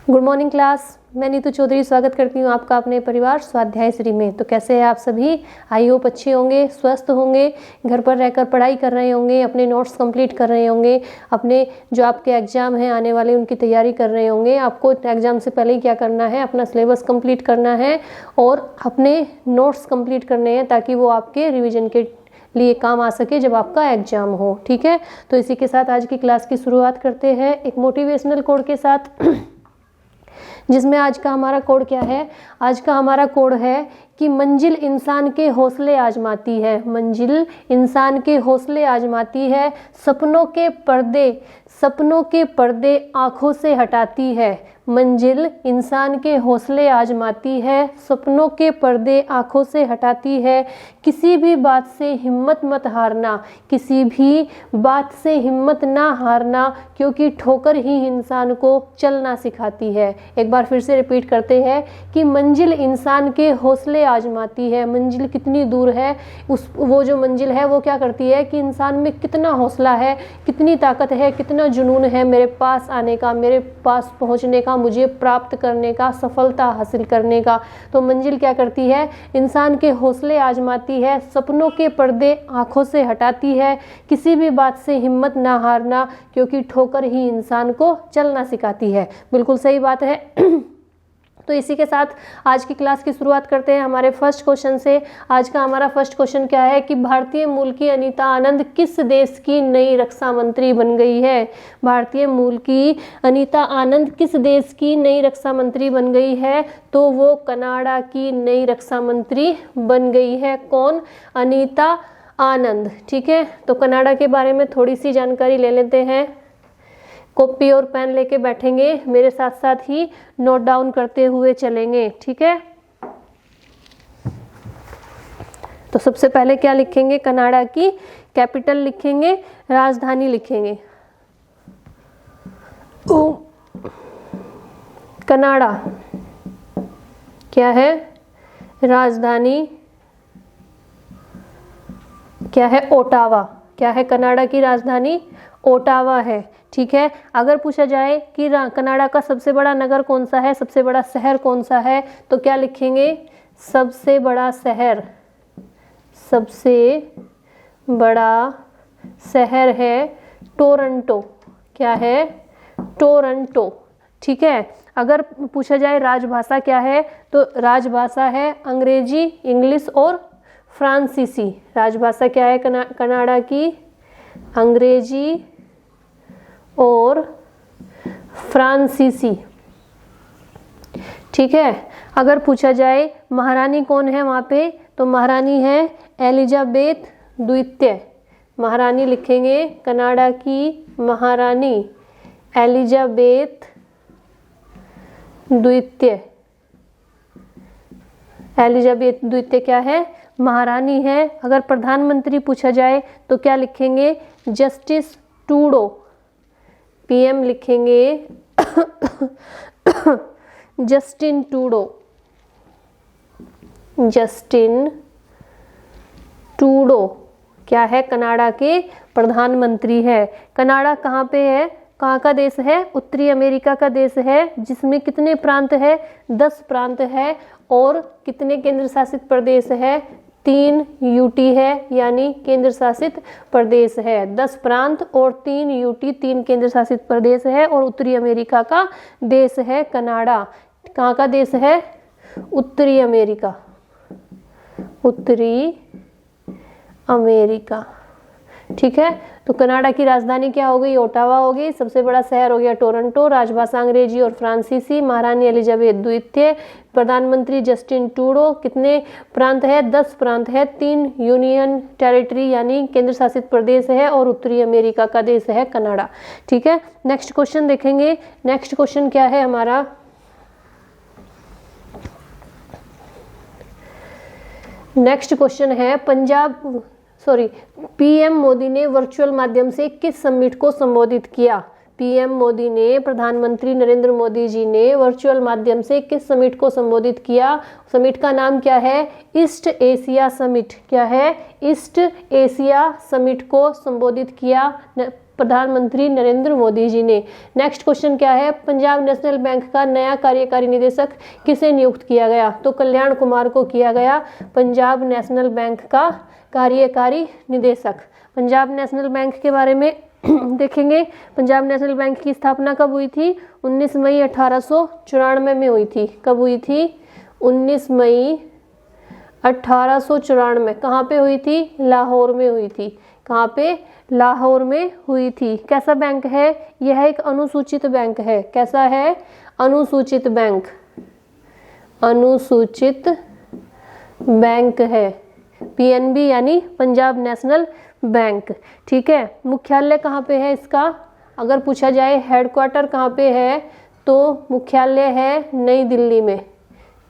Good morning class. मैं नीतू चौधरी स्वागत करती हूँ आपका अपने परिवार स्वाध्याय श्री में। तो कैसे हैं आप सभी? आई होप अच्छे होंगे, स्वस्थ होंगे, घर पर रहकर पढ़ाई कर रहे होंगे, अपने नोट्स कंप्लीट कर रहे होंगे, अपने जो आपके एग्जाम हैं आने वाले उनकी तैयारी कर रहे होंगे। आपको एग्जाम से पहले ही क्या करना है, अपना सिलेबस कंप्लीट करना है और अपने नोट्स कंप्लीट करने हैं ताकि वो आपके रिविजन के लिए काम आ सके जब आपका एग्जाम हो। ठीक है, तो इसी के साथ आज की क्लास की शुरुआत करते हैं एक मोटिवेशनल कोड के साथ, जिसमें आज का हमारा कोड क्या है? आज का हमारा कोड है कि मंजिल इंसान के हौसले आजमाती है। मंजिल इंसान के हौसले आजमाती है, सपनों के पर्दे आंखों से हटाती है। मंजिल इंसान के हौसले आजमाती है, सपनों के पर्दे आंखों से हटाती है। किसी भी बात से हिम्मत मत हारना, किसी भी बात से हिम्मत ना हारना, क्योंकि ठोकर ही इंसान को चलना सिखाती है। एक बार फिर से रिपीट करते हैं कि मंजिल इंसान के हौसले आजमाती है। मंजिल कितनी दूर है, वो जो मंजिल है वो क्या करती है कि इंसान में कितना हौसला है, कितनी ताकत है, कितना जुनून है मेरे पास आने का, मेरे पास पहुंचने का, मुझे प्राप्त करने का, सफलता हासिल करने का। तो मंजिल क्या करती है? इंसान के हौसले आजमाती है, सपनों के पर्दे आंखों से हटाती है। किसी भी बात से हिम्मत ना हारना, क्योंकि ठोकर ही इंसान को चलना सिखाती है। बिल्कुल सही बात है। तो इसी के साथ आज की क्लास की शुरुआत करते हैं हमारे फर्स्ट क्वेश्चन से। आज का हमारा फर्स्ट क्वेश्चन क्या है कि भारतीय मूल की अनीता आनंद किस देश की नई रक्षा मंत्री बन गई है? भारतीय मूल की अनीता आनंद किस देश की नई रक्षा मंत्री बन गई है? तो वो कनाडा की नई रक्षा मंत्री बन गई है। कौन? अनीता आनंद। ठीक है, तो कनाडा के बारे में थोड़ी सी जानकारी ले लेते हैं। कॉपी और पेन लेके बैठेंगे, मेरे साथ साथ ही नोट डाउन करते हुए चलेंगे। ठीक है, तो सबसे पहले क्या लिखेंगे? कनाडा की कैपिटल लिखेंगे, राजधानी लिखेंगे। कनाडा क्या है? राजधानी क्या है? ओटावा। क्या है? कनाडा की राजधानी ओटावा है। ठीक है, अगर पूछा जाए कि कनाडा का सबसे बड़ा नगर कौन सा है, सबसे बड़ा शहर कौन सा है, तो क्या लिखेंगे? सबसे बड़ा शहर, सबसे बड़ा शहर है टोरंटो। क्या है? टोरंटो। ठीक है, अगर पूछा जाए राजभाषा क्या है, तो राजभाषा है अंग्रेजी, इंग्लिश और फ्रांसीसी। राजभाषा क्या है कनाडा की? अंग्रेजी और फ्रांसीसी। ठीक है, अगर पूछा जाए महारानी कौन है वहाँ पे, तो महारानी है एलिजाबेथ द्वितीय। महारानी लिखेंगे कनाडा की महारानी एलिजाबेथ द्वितीय। एलिजाबेथ द्वितीय क्या है? महारानी है। अगर प्रधानमंत्री पूछा जाए तो क्या लिखेंगे? Justice Trudeau. पीएम लिखेंगे जस्टिन ट्रूडो। जस्टिन ट्रूडो क्या है? कनाडा के प्रधानमंत्री है। कनाडा कहाँ पे है? कहाँ का देश है? उत्तरी अमेरिका का देश है, जिसमें कितने प्रांत है? 10 प्रांत है। और कितने केंद्र शासित प्रदेश है? 3 यूटी है, यानी केंद्र शासित प्रदेश है। 10 प्रांत और 3 यूटी, 3 केंद्र शासित प्रदेश है। और उत्तरी अमेरिका का देश है कनाडा। कहाँ का देश है? उत्तरी अमेरिका। उत्तरी अमेरिका। ठीक है, तो कनाडा की राजधानी क्या हो गई? ओटावा हो गई। सबसे बड़ा शहर हो गया टोरंटो। राजभाषा अंग्रेजी और फ्रांसीसी। महारानी एलिजाबेथ द्वितीय। प्रधानमंत्री जस्टिन ट्रूडो। कितने प्रांत है? 10 प्रांत है। 3 यूनियन टेरिटरी यानी केंद्र शासित प्रदेश है। और उत्तरी अमेरिका का देश है कनाडा। ठीक है, नेक्स्ट क्वेश्चन देखेंगे। नेक्स्ट क्वेश्चन क्या है हमारा? नेक्स्ट क्वेश्चन है पीएम मोदी ने वर्चुअल माध्यम से किस समिट को संबोधित किया? पीएम मोदी ने, प्रधानमंत्री नरेंद्र मोदी जी ने वर्चुअल माध्यम से किस समिट को संबोधित किया? समिट का नाम क्या है? East Asia summit. क्या है? ईस्ट एशिया समिट को संबोधित किया प्रधानमंत्री नरेंद्र मोदी जी ने। नेक्स्ट क्वेश्चन क्या है, पंजाब नेशनल बैंक का नया कार्यकारी निदेशक किसे नियुक्त किया गया? तो कल्याण कुमार को किया गया पंजाब नेशनल बैंक का कार्यकारी निदेशक। पंजाब नेशनल बैंक के बारे में देखेंगे। पंजाब नेशनल बैंक की स्थापना कब हुई थी? 19 मई 1894 में हुई थी। कब हुई थी? 19 मई 1894। कहाँ पे हुई थी? लाहौर में हुई थी। कहाँ पे? लाहौर में हुई थी। कैसा बैंक है? यह एक अनुसूचित बैंक है। कैसा है? अनुसूचित बैंक। अनुसूचित बैंक है। पीएनबी यानी पंजाब नेशनल बैंक। ठीक है। मुख्यालय कहाँ पे है इसका? अगर पूछा जाए हेडक्वार्टर कहाँ पे है, तो मुख्यालय है नई दिल्ली में।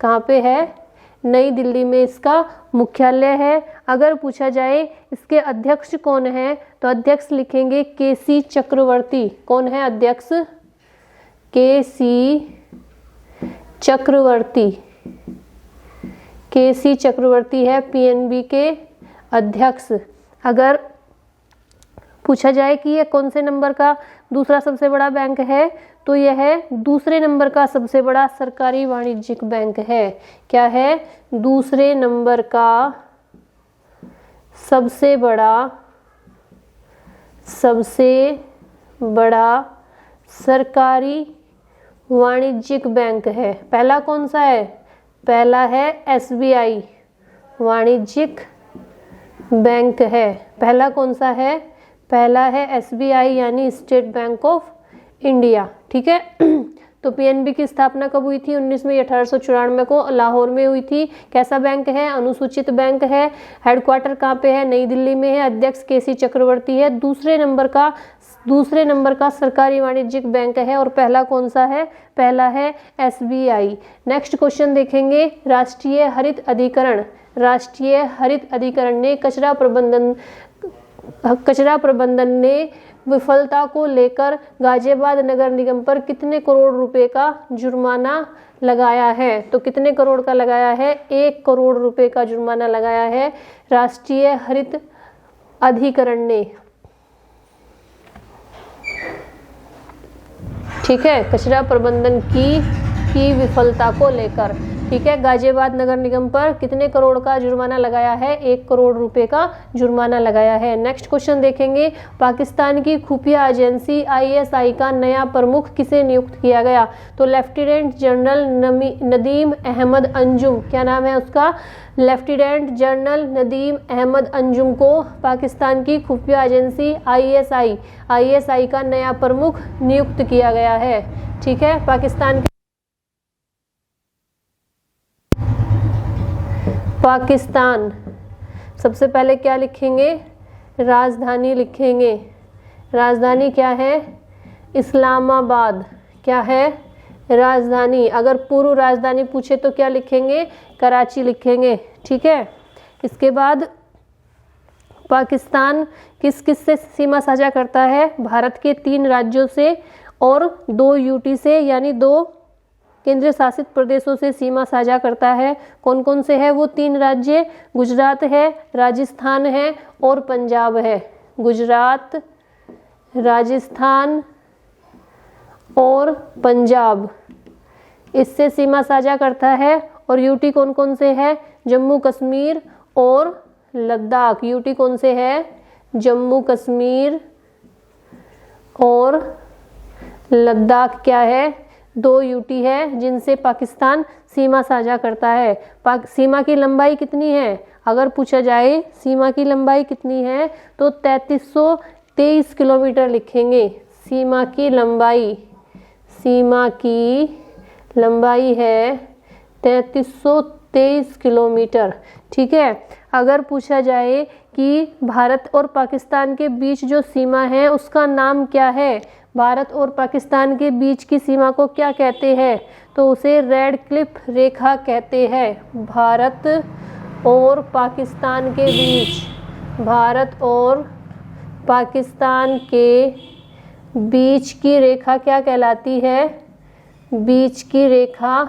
कहाँ पे है? नई दिल्ली में इसका मुख्यालय है। अगर पूछा जाए इसके अध्यक्ष कौन है, तो अध्यक्ष लिखेंगे केसी चक्रवर्ती। कौन है अध्यक्ष? केसी चक्रवर्ती। केसी चक्रवर्ती है पीएनबी के अध्यक्ष। अगर पूछा जाए कि यह कौन से नंबर का दूसरा सबसे बड़ा बैंक है, तो यह दूसरे नंबर का सबसे बड़ा सरकारी वाणिज्यिक बैंक है। क्या है? दूसरे नंबर का सबसे बड़ा सरकारी वाणिज्यिक बैंक है। पहला कौन सा है? पहला है एसबीआई वाणिज्यिक बैंक है। पहला कौन सा है? पहला है एसबीआई यानी स्टेट बैंक ऑफ इंडिया। ठीक है। तो पीएनबी की स्थापना कब हुई थी? 19 मई 1894 को लाहौर में हुई थी। कैसा बैंक है? अनुसूचित बैंक है। हेडक्वार्टर कहाँ पे है? नई दिल्ली में है। अध्यक्ष केसी चक्रवर्ती है। दूसरे नंबर का सरकारी वाणिज्यिक बैंक है। और पहला कौन सा है? पहला है एसबीआई। नेक्स्ट क्वेश्चन देखेंगे। राष्ट्रीय हरित अधिकरण ने कचरा प्रबंधन ने विफलता को लेकर गाजियाबाद नगर निगम पर कितने करोड़ रुपए का जुर्माना लगाया है? तो कितने करोड़ का लगाया है? 1 करोड़ रुपए का जुर्माना लगाया है राष्ट्रीय हरित अधिकरण ने। ठीक है। कचरा प्रबंधन की विफलता को लेकर। ठीक है। गाजियाबाद नगर निगम पर कितने करोड़ का जुर्माना लगाया है? 1 करोड़ रुपए का जुर्माना लगाया है। नेक्स्ट क्वेश्चन देखेंगे। पाकिस्तान की खुफिया एजेंसी आईएसआई का नया प्रमुख किसे नियुक्त किया गया? तो लेफ्टिनेंट जनरल नदीम अहमद अंजुम। क्या नाम है उसका? लेफ्टिनेंट जनरल नदीम अहमद अंजुम को पाकिस्तान की खुफिया एजेंसी आईएसआई का नया प्रमुख नियुक्त किया गया है। ठीक है। पाकिस्तान सबसे पहले क्या लिखेंगे? राजधानी लिखेंगे। राजधानी क्या है? इस्लामाबाद। क्या है? राजधानी। अगर पूर्व राजधानी पूछे तो क्या लिखेंगे? कराची लिखेंगे। ठीक है। इसके बाद पाकिस्तान किस किस से सीमा साझा करता है? भारत के 3 राज्यों से और 2 यूटी से यानी 2 केंद्र शासित प्रदेशों से सीमा साझा करता है। कौन कौन से है वो 3 राज्य? गुजरात है, राजस्थान है और पंजाब है। गुजरात, राजस्थान और पंजाब इससे सीमा साझा करता है। और यूटी कौन कौन से है? जम्मू कश्मीर और लद्दाख। यूटी कौन से है? जम्मू कश्मीर और लद्दाख। क्या है? 2 यूटी है जिनसे पाकिस्तान सीमा साझा करता है। सीमा की लंबाई कितनी है? अगर पूछा जाए सीमा की लंबाई कितनी है, तो 3323 किलोमीटर लिखेंगे। सीमा की लंबाई है 3323 किलोमीटर। ठीक है। अगर पूछा जाए कि भारत और पाकिस्तान के बीच जो सीमा है उसका नाम क्या है? भारत और पाकिस्तान के बीच की सीमा को क्या कहते हैं? तो उसे रेड क्लिफ रेखा कहते हैं। भारत और पाकिस्तान के बीच की रेखा क्या कहलाती है? बीच की रेखा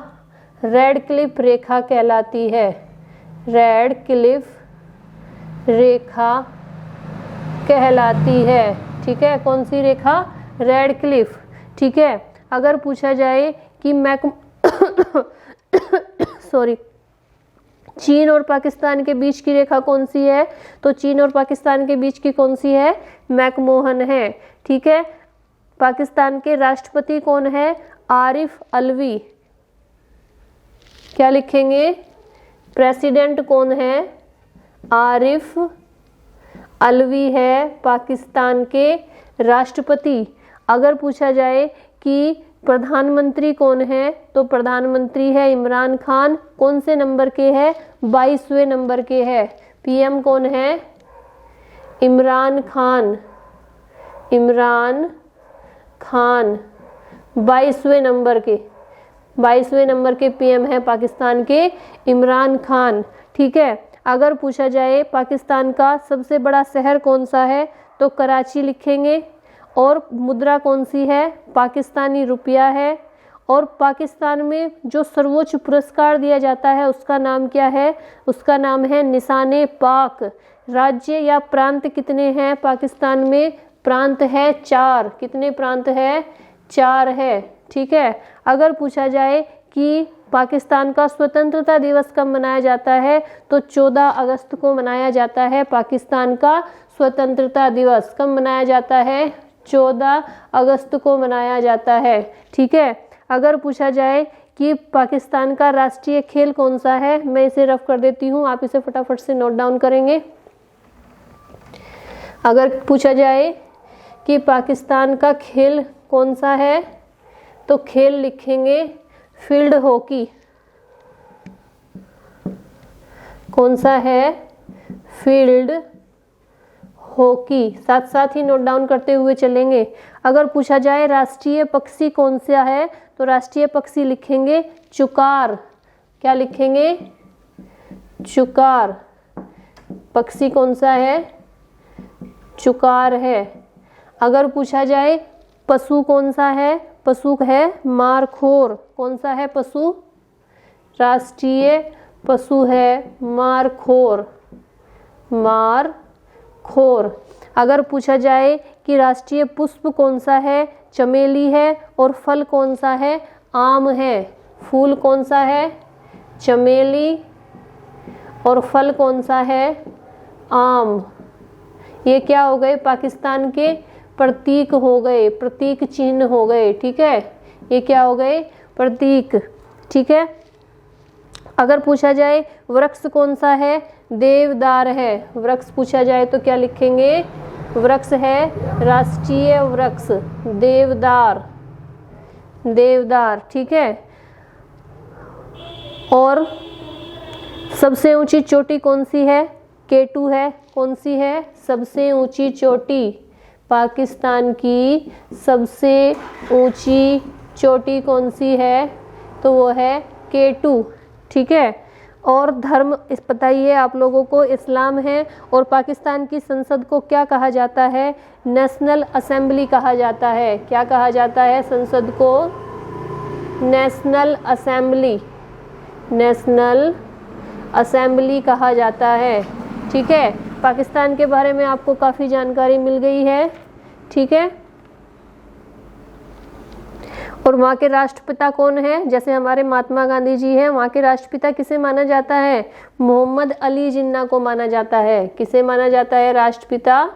रेड क्लिफ रेखा कहलाती है। रेड क्लिफ रेखा कहलाती है। ठीक है, कौन सी रेखा? Red Cliff. ठीक है, अगर पूछा जाए कि सॉरी, चीन और पाकिस्तान के बीच की रेखा कौन सी है, तो चीन और पाकिस्तान के बीच की कौन सी है? मैकमोहन है। ठीक है, पाकिस्तान के राष्ट्रपति कौन है? आरिफ अलवी। क्या लिखेंगे? प्रेसिडेंट कौन है? आरिफ अलवी है पाकिस्तान के राष्ट्रपति। अगर पूछा जाए कि प्रधानमंत्री कौन है, तो प्रधानमंत्री है इमरान खान। कौन से नंबर के है? 22वें नंबर के है। पीएम कौन है? इमरान खान। इमरान खान 22वें नंबर के पीएम है पाकिस्तान के इमरान खान। ठीक है, अगर पूछा जाए पाकिस्तान का सबसे बड़ा शहर कौन सा है, तो कराची लिखेंगे। और मुद्रा कौन सी है? पाकिस्तानी रुपया है। और पाकिस्तान में जो सर्वोच्च पुरस्कार दिया जाता है उसका नाम क्या है? उसका नाम है निशाने पाक। राज्य या प्रांत कितने हैं पाकिस्तान में? प्रांत है 4। कितने प्रांत है? 4 है। ठीक है, अगर पूछा जाए कि पाकिस्तान का स्वतंत्रता दिवस कब मनाया जाता है, तो 14 अगस्त को मनाया जाता है पाकिस्तान का स्वतंत्रता दिवस। कब मनाया जाता है? 14 अगस्त को मनाया जाता है। ठीक है, अगर पूछा जाए कि पाकिस्तान का राष्ट्रीय खेल कौन सा है, मैं इसे रफ कर देती हूँ, आप इसे फटाफट से नोट डाउन करेंगे। अगर पूछा जाए कि पाकिस्तान का खेल कौन सा है, तो खेल लिखेंगे फील्ड हॉकी। कौन सा है? Field hockey. साथ साथ ही नोट डाउन करते हुए चलेंगे। अगर पूछा जाए राष्ट्रीय पक्षी कौन सा है, तो राष्ट्रीय पक्षी लिखेंगे चुकार। क्या लिखेंगे? चुकार। पक्षी कौन सा है? चुकार है। अगर पूछा जाए पशु कौन सा है, पशु है मारखोर। कौन सा है पशु? राष्ट्रीय पशु है मारखोर। मारखोर। अगर पूछा जाए कि राष्ट्रीय पुष्प कौन सा है, चमेली है। और फल कौन सा है? आम है। फूल कौन सा है? चमेली। और फल कौन सा है? आम। ये क्या हो गए? पाकिस्तान के प्रतीक हो गए, प्रतीक चिन्ह हो गए। ठीक है, ये क्या हो गए? प्रतीक। ठीक है, अगर पूछा जाए वृक्ष कौन सा है, देवदार है। वृक्ष पूछा जाए तो क्या लिखेंगे? वृक्ष है राष्ट्रीय वृक्ष देवदार। देवदार। ठीक है, और सबसे ऊंची चोटी कौन सी है? केटू है। कौन सी है? सबसे ऊंची चोटी। पाकिस्तान की सबसे ऊंची चोटी कौन सी है? तो वो है केटू। ठीक है, और धर्म इस बताइए आप लोगों को, इस्लाम है। और पाकिस्तान की संसद को क्या कहा जाता है? नेशनल असेंबली कहा जाता है। क्या कहा जाता है संसद को? National assembly. नेशनल असेंबली कहा जाता है। ठीक है, पाकिस्तान के बारे में आपको काफ़ी जानकारी मिल गई है। ठीक है, और वहाँ के राष्ट्रपिता कौन है? जैसे हमारे महात्मा गांधी जी हैं, वहाँ के राष्ट्रपिता किसे माना जाता है? मोहम्मद अली जिन्ना को माना जाता है। किसे माना जाता है राष्ट्रपिता?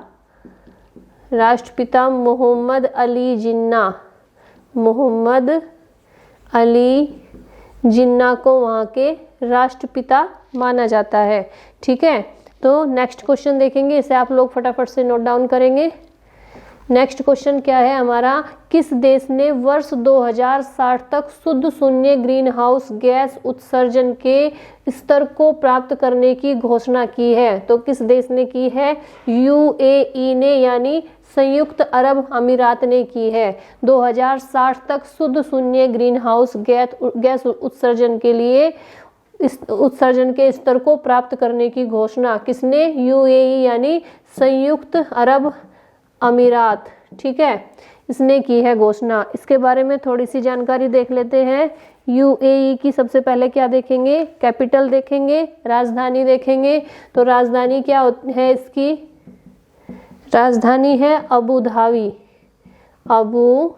राष्ट्रपिता मोहम्मद अली जिन्ना। मोहम्मद अली जिन्ना को वहाँ के राष्ट्रपिता माना जाता है। ठीक है, तो नेक्स्ट क्वेश्चन देखेंगे, इसे आप लोग फटाफट से नोट डाउन करेंगे। नेक्स्ट क्वेश्चन क्या है हमारा? किस देश ने वर्ष 2060 तक शुद्ध शून्य ग्रीन हाउस गैस उत्सर्जन के स्तर को प्राप्त करने की घोषणा की है? तो किस देश ने की है? यूएई ने, यानी संयुक्त अरब अमीरात ने की है। 2060 तक शुद्ध शून्य ग्रीन हाउस गैस उत्सर्जन के लिए इस उत्सर्जन के स्तर को प्राप्त करने की घोषणा किसने? यूएई यानी संयुक्त अरब अमीरात। ठीक है, इसने की है घोषणा। इसके बारे में थोड़ी सी जानकारी देख लेते हैं। यूएई की सबसे पहले क्या देखेंगे? कैपिटल देखेंगे, राजधानी देखेंगे। तो राजधानी क्या है इसकी? राजधानी है अबू धाबी। अबू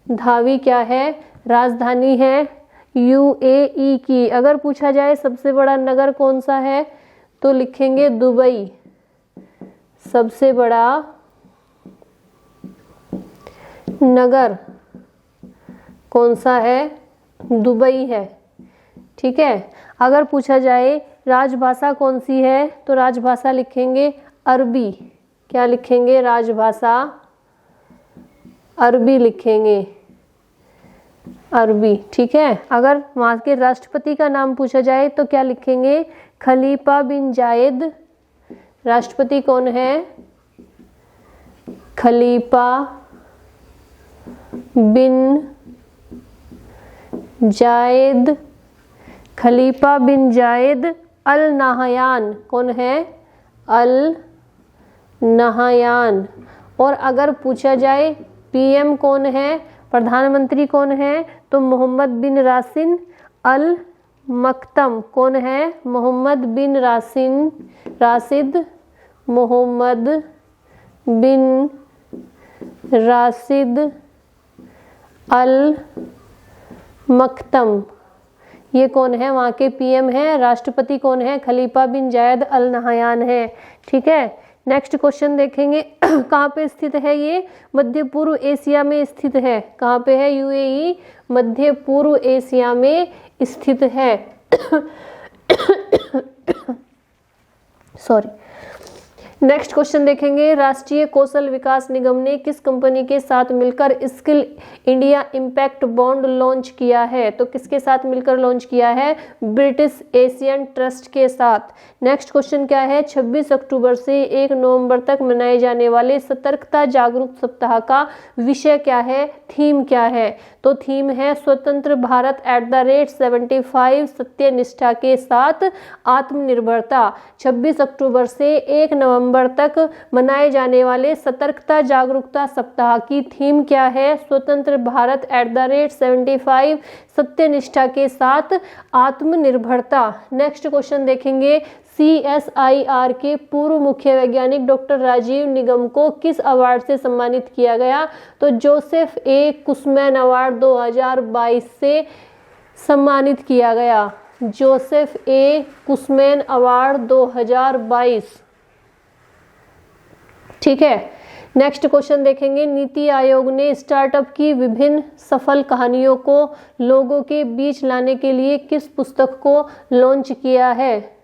धाबी क्या है? राजधानी है यूएई की। अगर पूछा जाए सबसे बड़ा नगर कौन सा है तो लिखेंगे दुबई। सबसे बड़ा नगर कौन सा है? दुबई है। ठीक है। अगर पूछा जाए राजभाषा कौन सी है तो राजभाषा लिखेंगे अरबी। क्या लिखेंगे? राजभाषा अरबी लिखेंगे, अरबी। ठीक है। अगर वहाँ के राष्ट्रपति का नाम पूछा जाए तो क्या लिखेंगे? खलीफा बिन जायद। राष्ट्रपति कौन है? खलीफा बिन जायद। खलीफा बिन जायद अल नहयान। कौन है? Al Nahyan. और अगर पूछा जाए पीएम कौन है, प्रधानमंत्री कौन है, तो मोहम्मद बिन राशिद अल मक्तम। कौन है? मोहम्मद बिन राशिद। मोहम्मद बिन राशिद अल मक्तम। ये कौन है? वहाँ के पीएम है। राष्ट्रपति कौन है? खलीफा बिन जायद अल नहयान है। ठीक है। नेक्स्ट क्वेश्चन देखेंगे। कहाँ पे स्थित है ये? मध्य पूर्व एशिया में स्थित है। कहाँ पे है? यूएई मध्य पूर्व एशिया में स्थित है। सॉरी। नेक्स्ट क्वेश्चन देखेंगे। राष्ट्रीय कौशल विकास निगम ने किस कंपनी के साथ मिलकर skill India impact bond launch किया है? तो किसके साथ मिलकर लॉन्च किया है? ब्रिटिश एशियन ट्रस्ट के साथ। नेक्स्ट क्वेश्चन क्या है? 26 अक्टूबर से 1 नवंबर तक मनाए जाने वाले सतर्कता जागरूक सप्ताह का विषय क्या है? थीम क्या है? तो थीम है स्वतंत्र भारत @75 सत्यनिष्ठा के साथ आत्मनिर्भरता। 26 अक्टूबर से 1 नवंबर तक मनाए जाने वाले सतर्कता जागरूकता सप्ताह की थीम क्या है? स्वतंत्र भारत @75 सत्यनिष्ठा के साथ आत्मनिर्भरता। नेक्स्ट क्वेश्चन देखेंगे। CSIR के पूर्व मुख्य वैज्ञानिक डॉक्टर राजीव निगम को किस अवार्ड से सम्मानित किया गया? तो जोसेफ ए कुसमैन अवार्ड 2022 से सम्मानित किया गया। जोसेफ ए कुसमैन अवार्ड 2022। ठीक है। नेक्स्ट क्वेश्चन देखेंगे। नीति आयोग ने स्टार्टअप की विभिन्न सफल कहानियों को लोगों के बीच लाने के लिए किस पुस्तक को लॉन्च किया है?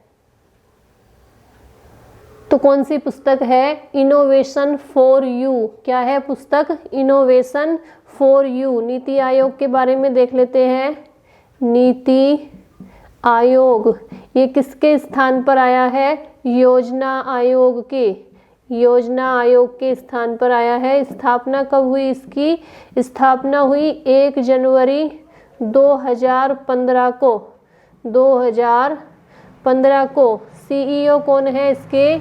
तो कौन सी पुस्तक है? Innovation for you. क्या है पुस्तक? Innovation for you. NITI Aayog के बारे में देख लेते हैं। नीति आयोग ये किसके स्थान पर आया है? योजना आयोग के। योजना आयोग के स्थान पर आया है। स्थापना कब हुई इसकी? स्थापना हुई 1 जनवरी 2015 को। 2015 को। CEO कौन है इसके?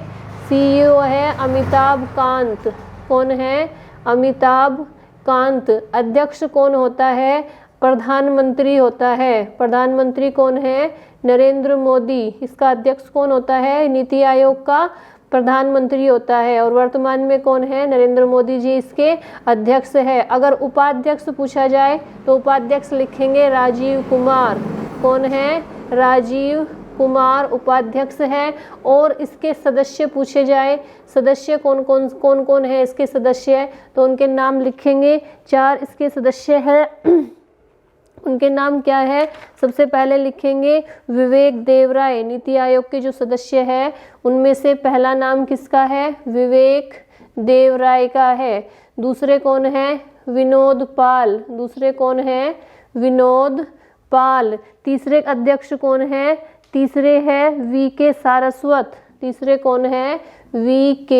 CEO है अमिताभ कांत। कौन है? अमिताभ कांत। अध्यक्ष कौन होता है? प्रधानमंत्री होता है। प्रधानमंत्री कौन है? नरेंद्र मोदी। इसका अध्यक्ष कौन होता है? नीति आयोग का प्रधानमंत्री होता है। और वर्तमान में कौन है? नरेंद्र मोदी जी इसके अध्यक्ष है। अगर उपाध्यक्ष पूछा जाए तो उपाध्यक्ष लिखेंगे राजीव कुमार। कौन है? राजीव कुमार उपाध्यक्ष है। और इसके सदस्य पूछे जाए, सदस्य कौन कौन है इसके सदस्य, तो उनके नाम लिखेंगे। 4 इसके सदस्य हैं। उनके नाम क्या है? सबसे पहले लिखेंगे विवेक देवराय। नीति आयोग के जो सदस्य हैं उनमें से पहला नाम किसका है? विवेक देवराय का है। दूसरे कौन है? विनोद पाल। दूसरे कौन है? विनोद पाल। तीसरे अध्यक्ष कौन है? तीसरे है VK सारस्वत। तीसरे कौन है? VK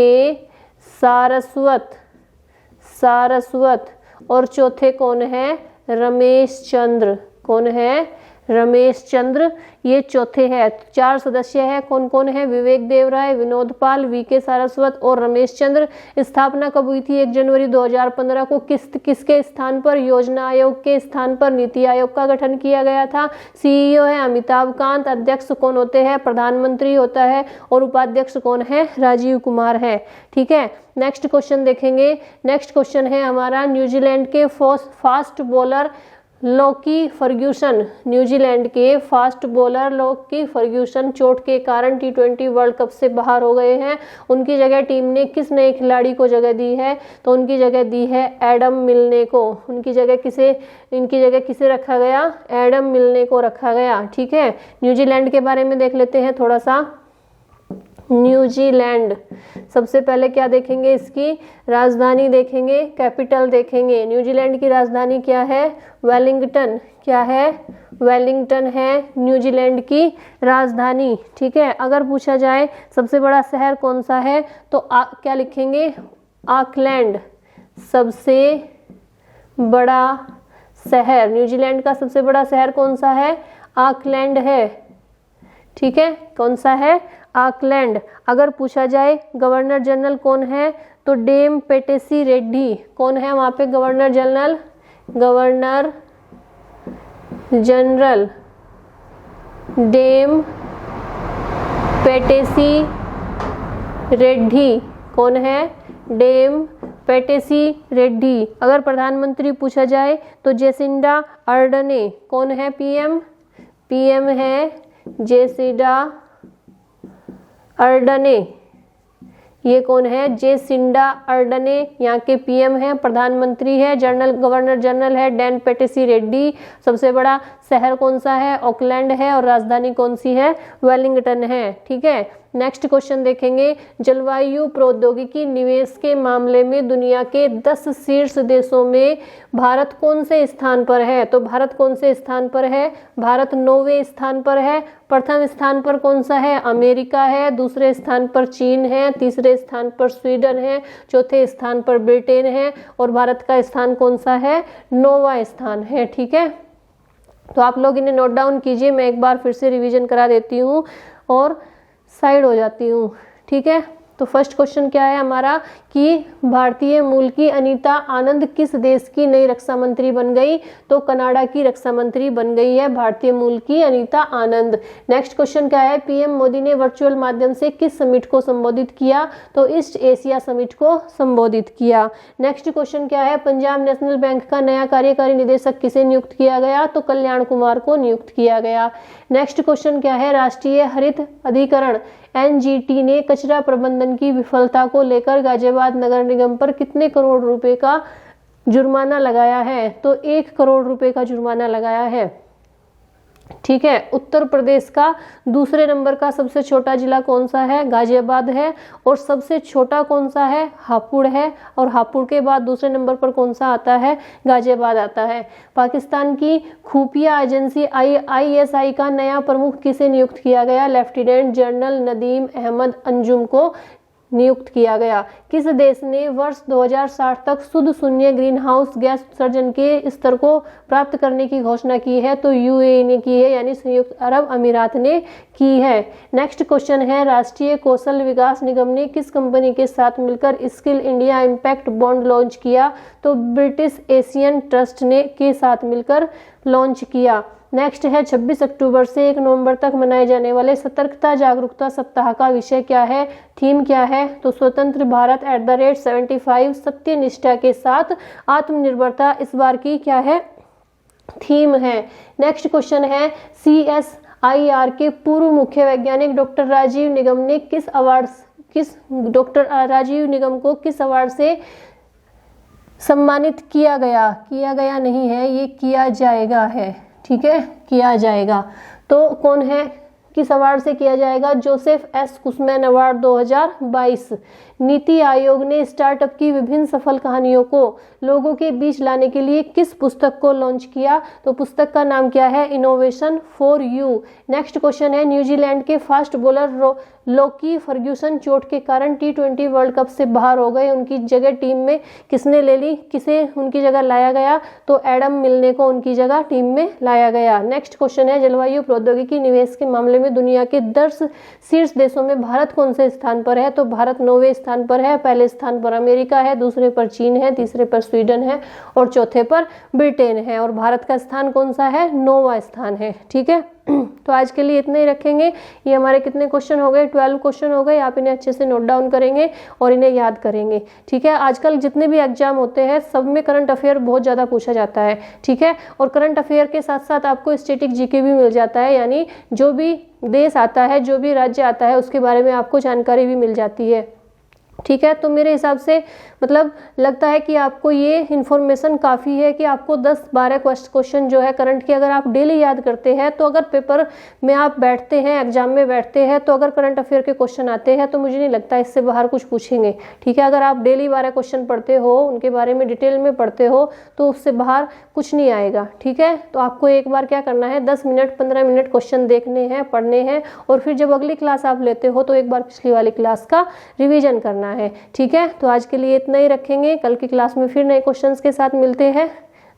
सारस्वत। और चौथे कौन है? रमेश चंद्र। कौन है? रमेश चंद्र, ये चौथे है। 4 सदस्य है, कौन कौन है? विवेक देव राय, विनोद पाल, वीके सारस्वत और रमेश चंद्र। स्थापना कब हुई थी? 1 जनवरी 2015 को। किसके स्थान पर? योजना आयोग के स्थान पर नीति आयोग का गठन किया गया था। सीईओ है अमिताभ कांत। अध्यक्ष कौन होते हैं? प्रधानमंत्री होता है। और उपाध्यक्ष कौन है? राजीव कुमार है। ठीक है, नेक्स्ट क्वेश्चन देखेंगे। नेक्स्ट क्वेश्चन है हमारा, न्यूजीलैंड के fast bowler Lockie Ferguson, New Zealand के फास्ट बॉलर लॉकी फर्ग्यूसन चोट के कारण T20 वर्ल्ड कप से बाहर हो गए हैं। उनकी जगह टीम ने किस नए खिलाड़ी को जगह दी है? तो उनकी जगह दी है एडम मिलने को। इनकी जगह किसे रखा गया? एडम मिलने को रखा गया। ठीक है, न्यूजीलैंड के बारे में देख लेते हैं थोड़ा सा। न्यूजीलैंड, सबसे पहले क्या देखेंगे? इसकी राजधानी देखेंगे, कैपिटल देखेंगे। न्यूजीलैंड की राजधानी क्या है? वेलिंगटन। क्या है? वेलिंगटन है न्यूजीलैंड की राजधानी। ठीक है, अगर पूछा जाए सबसे बड़ा शहर कौन सा है तो क्या लिखेंगे? ऑकलैंड। सबसे बड़ा शहर, न्यूजीलैंड का सबसे बड़ा शहर कौन सा है? ऑकलैंड है। ठीक है, कौन सा है? ऑकलैंड। अगर पूछा जाए गवर्नर जनरल कौन है तो डेम पेटेसी रेड्डी। कौन है वहाँ पे governor general? Governor general Dame Patsy Reddy. कौन है? Dame Patsy Reddy. अगर प्रधानमंत्री पूछा जाए तो जेसिंडा अर्डने। कौन है पीएम? पीएम है जेसिंडा अर्डने। ये कौन है? जेसिंडा अर्डने यहाँ के पीएम है। प्रधानमंत्री है, गवर्नर जनरल है डैन पेटेसी रेड्डी। सबसे बड़ा शहर कौन सा है? ऑकलैंड है। और राजधानी कौन सी है? वेलिंगटन है। ठीक है, नेक्स्ट क्वेश्चन देखेंगे। जलवायु प्रौद्योगिकी निवेश के मामले में दुनिया के 10 शीर्ष देशों में भारत कौन से स्थान पर है? तो भारत कौन से स्थान पर है? भारत 9वें स्थान पर है। प्रथम स्थान पर कौन सा है? अमेरिका है। दूसरे स्थान पर चीन है। तीसरे स्थान पर स्वीडन है। चौथे स्थान पर ब्रिटेन है। और भारत का स्थान कौन सा है? 9वां स्थान है। ठीक है, तो आप लोग इन्हें नोट डाउन कीजिए, मैं एक बार फिर से रिवीजन करा देती हूँ और साइड हो जाती हूँ। ठीक है, तो फर्स्ट क्वेश्चन क्या है हमारा कि भारतीय मूल की अनीता आनंद किस देश की नई रक्षा मंत्री बन गई? तो कनाडा की रक्षा मंत्री बन गई है भारतीय मूल की अनीता आनंद। नेक्स्ट क्वेश्चन क्या है? पीएम मोदी ने वर्चुअल माध्यम से किस समिट को संबोधित किया? तो ईस्ट एशिया समिट को संबोधित किया। नेक्स्ट क्वेश्चन क्या है? पंजाब नेशनल बैंक का नया कार्यकारी निदेशक किसे नियुक्त किया गया? तो कल्याण कुमार को नियुक्त किया गया। नेक्स्ट क्वेश्चन क्या है? राष्ट्रीय हरित अधिकरण एनजीटी ने कचरा प्रबंधन की विफलता को लेकर गाजियाबाद नगर निगम पर कितने करोड़ रुपए का जुर्माना लगाया है? तो 1 करोड़ रुपए का जुर्माना लगाया है। ठीक है, उत्तर प्रदेश का दूसरे नंबर का सबसे छोटा जिला कौन सा है? गाजियाबाद है। और सबसे छोटा कौन सा है? हापुड़ है। और हापुड़ के बाद दूसरे नंबर पर कौन सा आता है? गाजियाबाद आता है। पाकिस्तान की खुफिया एजेंसी ISI का नया प्रमुख किसे नियुक्त किया गया? लेफ्टिनेंट जनरल नदीम अहमद अंजुम को नियुक्त किया गया। किस देश ने वर्ष 2060 तक शुद्ध शून्य ग्रीन हाउस गैस उत्सर्जन के स्तर को प्राप्त करने की घोषणा की है? तो UAE ने की है, यानी संयुक्त अरब अमीरात ने की है। नेक्स्ट क्वेश्चन है, राष्ट्रीय कौशल विकास निगम ने किस कंपनी के साथ मिलकर skill India impact bond launch किया? तो ब्रिटिश एशियन ट्रस्ट ने के साथ मिलकर लॉन्च किया। नेक्स्ट है 26 अक्टूबर से 1 नवंबर तक मनाए जाने वाले सतर्कता जागरूकता सप्ताह का विषय क्या है? थीम क्या है? तो स्वतंत्र भारत @75 सत्यनिष्ठा के साथ आत्मनिर्भरता इस बार की क्या है? थीम है। नेक्स्ट क्वेश्चन है, CSIR के पूर्व मुख्य वैज्ञानिक डॉक्टर राजीव निगम ने किस अवार्ड से सम्मानित किया गया? किया गया नहीं है, ये किया जाएगा है। ठीक है, किया जाएगा। तो कौन है? किस अवार्ड से किया जाएगा? Joseph S Cushman award 2022। NITI आयोग ने स्टार्टअप की विभिन्न सफल कहानियों को लोगों के बीच लाने के लिए किस पुस्तक को लॉन्च किया? तो पुस्तक का नाम क्या है? Innovation for you. Next question है, न्यूजीलैंड के फास्ट बॉलर लोकी फर्ग्यूसन चोट के कारण T20 वर्ल्ड कप से बाहर हो गए। उनकी जगह टीम में किसने ले ली? किसे उनकी जगह लाया गया? तो एडम मिलने को उनकी जगह टीम में लाया गया। नेक्स्ट क्वेश्चन है, जलवायु प्रौद्योगिकी निवेश के मामले में दुनिया के 10 शीर्ष देशों में भारत कौन से स्थान पर है? तो भारत 9वें स्थान पर है। पहले स्थान पर अमेरिका है, दूसरे पर चीन है, तीसरे पर स्वीडन है और चौथे पर ब्रिटेन है। और भारत का स्थान कौन सा है? 9वां स्थान है। ठीक है, तो आज के लिए इतना ही रखेंगे। ये हमारे कितने क्वेश्चन हो गए? 12 क्वेश्चन हो गए। आप इन्हें अच्छे से नोट डाउन करेंगे और इन्हें याद करेंगे। ठीक है, आजकल जितने भी एग्जाम होते हैं सब में करंट अफेयर बहुत ज़्यादा पूछा जाता है। ठीक है, और करंट अफेयर के साथ साथ आपको स्टैटिक जीके भी मिल जाता है, यानी जो भी देश आता है, जो भी राज्य आता है, उसके बारे में आपको जानकारी भी मिल जाती है। ठीक है, तो मेरे हिसाब से मतलब लगता है कि आपको ये इन्फॉर्मेशन काफ़ी है कि आपको 10-12 क्वेश्चन जो है करंट के अगर आप डेली याद करते हैं, तो अगर पेपर में आप बैठते हैं, एग्जाम में बैठते हैं, तो अगर करंट अफेयर के क्वेश्चन आते हैं तो मुझे नहीं लगता इससे बाहर कुछ पूछेंगे। ठीक है, अगर आप डेली 12 क्वेश्चन पढ़ते हो, उनके बारे में डिटेल में पढ़ते हो, तो उससे बाहर कुछ नहीं आएगा। ठीक है, तो आपको एक बार क्या करना है, 10 मिनट 15 मिनट क्वेश्चन देखने हैं, पढ़ने हैं, और फिर जब अगली क्लास आप लेते हो तो एक बार पिछली वाली क्लास का रिविजन करना है। ठीक है, तो आज के लिए इतना ही रखेंगे। कल की क्लास में फिर नए क्वेश्चंस के साथ मिलते हैं।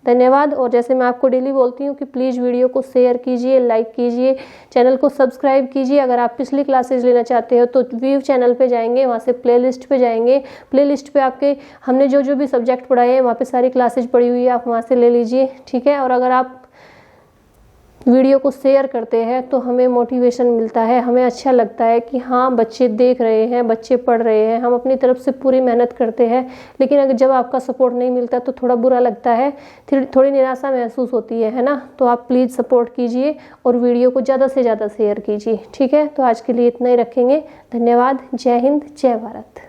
धन्यवाद। और जैसे मैं आपको डेली बोलती हूँ कि प्लीज़ वीडियो को शेयर कीजिए, लाइक कीजिए, चैनल को सब्सक्राइब कीजिए। अगर आप पिछली क्लासेज लेना चाहते हो तो व्यू चैनल पे जाएंगे, वहाँ से प्लेलिस्ट पे जाएंगे। प्लेलिस्ट पे आपके हमने जो जो भी सब्जेक्ट पढ़ाए हैं वहाँ पे सारी क्लासेज पड़ी हुई है, आप वहाँ से ले लीजिए। ठीक है, और अगर आप वीडियो को शेयर करते हैं तो हमें मोटिवेशन मिलता है, हमें अच्छा लगता है कि हाँ बच्चे देख रहे हैं, बच्चे पढ़ रहे हैं। हम अपनी तरफ से पूरी मेहनत करते हैं, लेकिन अगर जब आपका सपोर्ट नहीं मिलता तो थोड़ा बुरा लगता है, थोड़ी निराशा महसूस होती है ना। तो आप प्लीज़ सपोर्ट कीजिए और वीडियो को ज़्यादा से ज़्यादा शेयर कीजिए। ठीक है, तो आज के लिए इतना ही रखेंगे। धन्यवाद। जय हिंद, जय भारत।